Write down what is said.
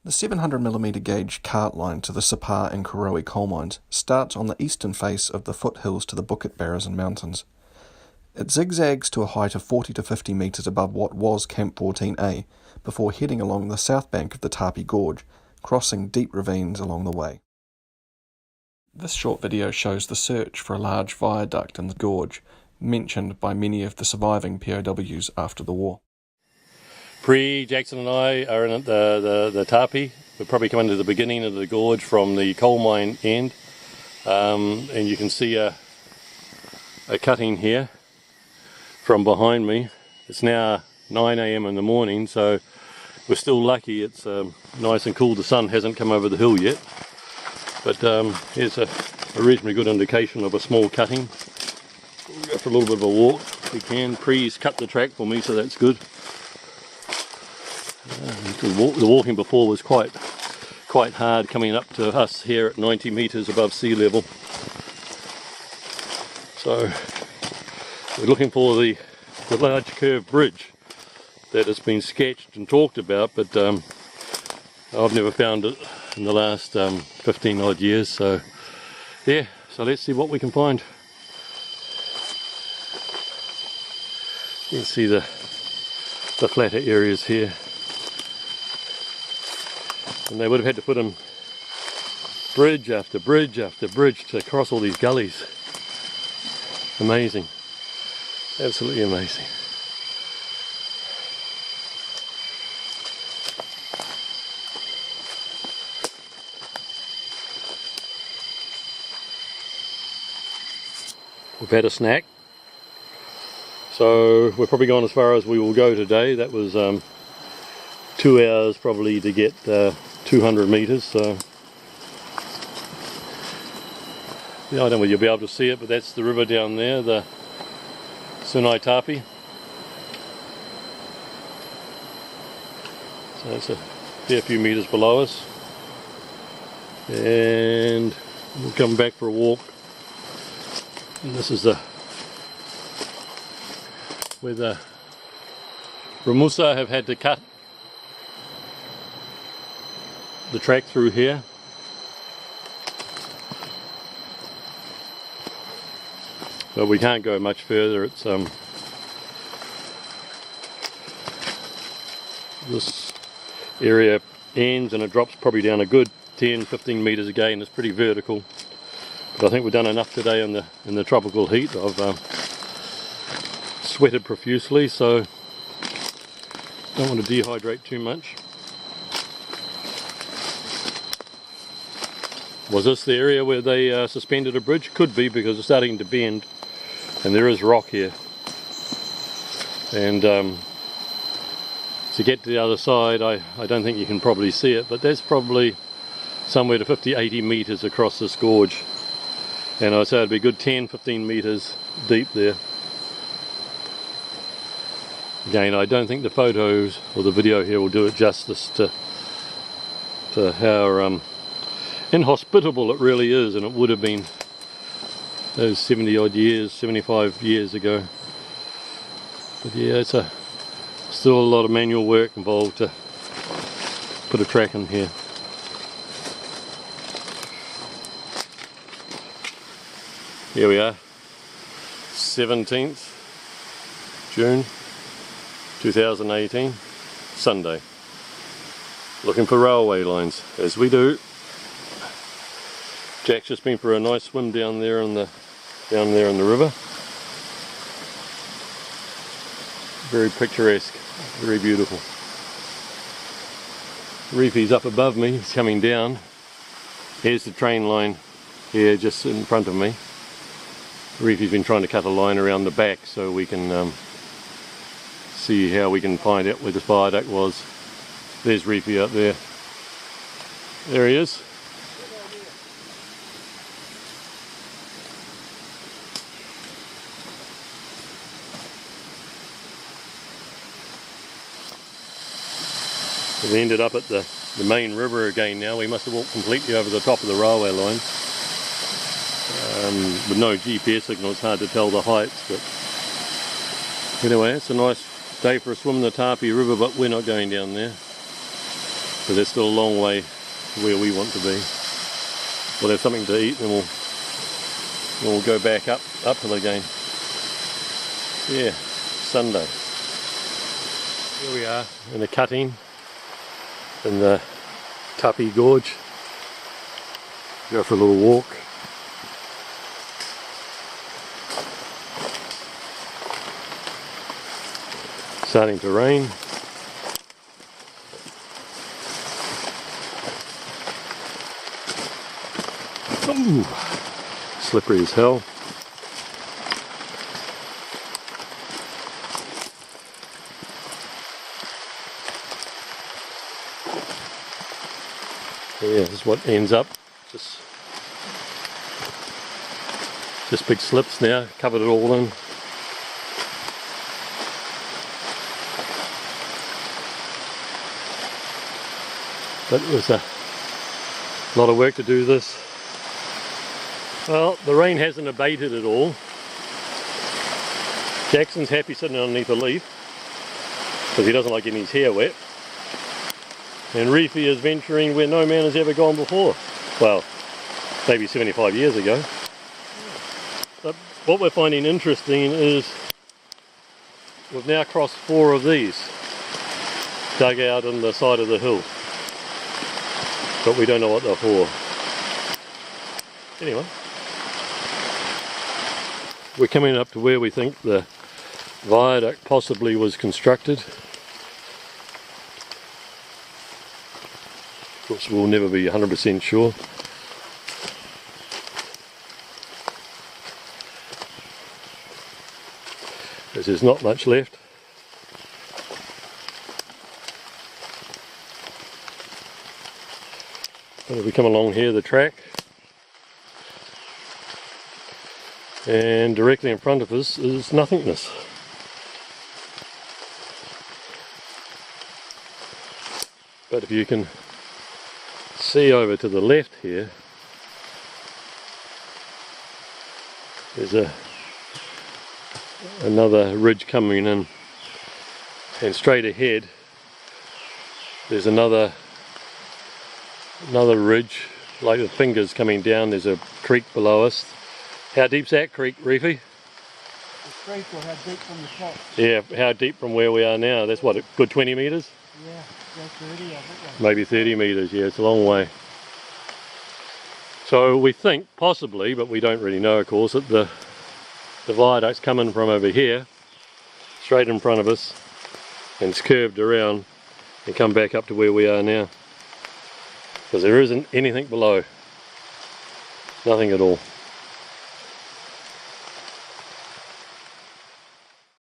The 700mm gauge cart line to the Sapar and Karoe coal mines starts on the eastern face of the foothills to the Bukit Barisan Mountains. It zigzags to a height of 40 to 50 metres above what was Camp 14A, before heading along the south bank of the Tapi Gorge, crossing deep ravines along the way. This short video shows the search for a large viaduct in the gorge, mentioned by many of the surviving POWs after the war. Jackson and I are in the Tapi. We're probably coming to the beginning of the gorge from the coal mine end, and you can see a cutting here from behind me. It's now 9 AM in the morning, so we're still lucky. It's nice and cool. The sun hasn't come over the hill yet, but here's a reasonably good indication of a small cutting. We'll go for a little bit of a walk if we can. Pre's cut the track for me, so that's good. The walking before was quite hard, coming up to us here at 90 metres above sea level. So we're looking for the large curved bridge that has been sketched and talked about, but I've never found it in the last 15 odd years. So yeah, so let's see what we can find. You can see the flatter areas here. And they would have had to put in bridge after bridge after bridge to cross all these gullies. Amazing. Absolutely amazing. We've had a snack. So we're probably gone as far as we will go today. That was 2 hours probably to get 200 metres, so yeah, I don't know whether you'll be able to see it, but that's the river down there, the Sungai Tapi. So it's a fair few metres below us, and we'll come back for a walk. And this is where the Romusha have had to cut the track through here. But we can't go much further. It's this area ends and it drops probably down a good 10-15 metres again. It's pretty vertical, but I think we've done enough today in the tropical heat. I've sweated profusely, so don't want to dehydrate too much. Was this the area where they suspended a bridge? Could be, because it's starting to bend and there is rock here. And to get to the other side, I don't think you can probably see it, but that's probably somewhere to 50-80 metres across this gorge. And I'd say it'd be a good 10-15 metres deep there. Again, I don't think the photos or the video here will do it justice to how inhospitable it really is, and it would have been those 70 odd years, 75 years ago. But yeah, it's still a lot of manual work involved to put a track in here. Here we are, 17th June 2018, Sunday. Looking for railway lines, as we do. Jack's just been for a nice swim down there in the river. Very picturesque, very beautiful. Reefy's up above me, he's coming down. Here's the train line here just in front of me. Reefy's been trying to cut a line around the back so we can see how we can find out where this viaduct was. There's Reefy up there. There he is. We ended up at the main river again now. We must have walked completely over the top of the railway line. With no GPS signal, it's hard to tell the heights, but anyway, it's a nice day for a swim in the Tapi River, but we're not going down there. because there's still a long way to where we want to be. We'll have something to eat and we'll go back uphill again. Yeah, Sunday. Here we are in a cutting in the Tapi Gorge. Go for a little walk. Starting to rain. Ooh, slippery as hell. Yeah, this is what ends up. Just big slips now, covered it all in. But it was a lot of work to do this. Well, the rain hasn't abated at all. Jackson's happy sitting underneath a leaf because he doesn't like getting his hair wet. And Reefy is venturing where no man has ever gone before. Well, maybe 75 years ago. But what we're finding interesting is we've now crossed 4 of these dug out on the side of the hill. But we don't know what they're for. Anyway, we're coming up to where we think the viaduct possibly was constructed. Of course, we'll never be 100% sure. Because there's not much left. But if we come along here, the track, and directly in front of us is nothingness. But if you can see over to the left here, there's another ridge coming in, and straight ahead there's another ridge, like the fingers coming down. There's a creek below us. How deep's that creek, Reefy? The creek, or how deep from the top? Yeah, how deep from where we are now? That's what, a good 20 metres? Yeah, that's 30, I think. Maybe 30 metres, yeah, it's a long way. So we think, possibly, but we don't really know of course, that the viaduct's coming from over here, straight in front of us, and it's curved around and come back up to where we are now. Because there isn't anything below. Nothing at all.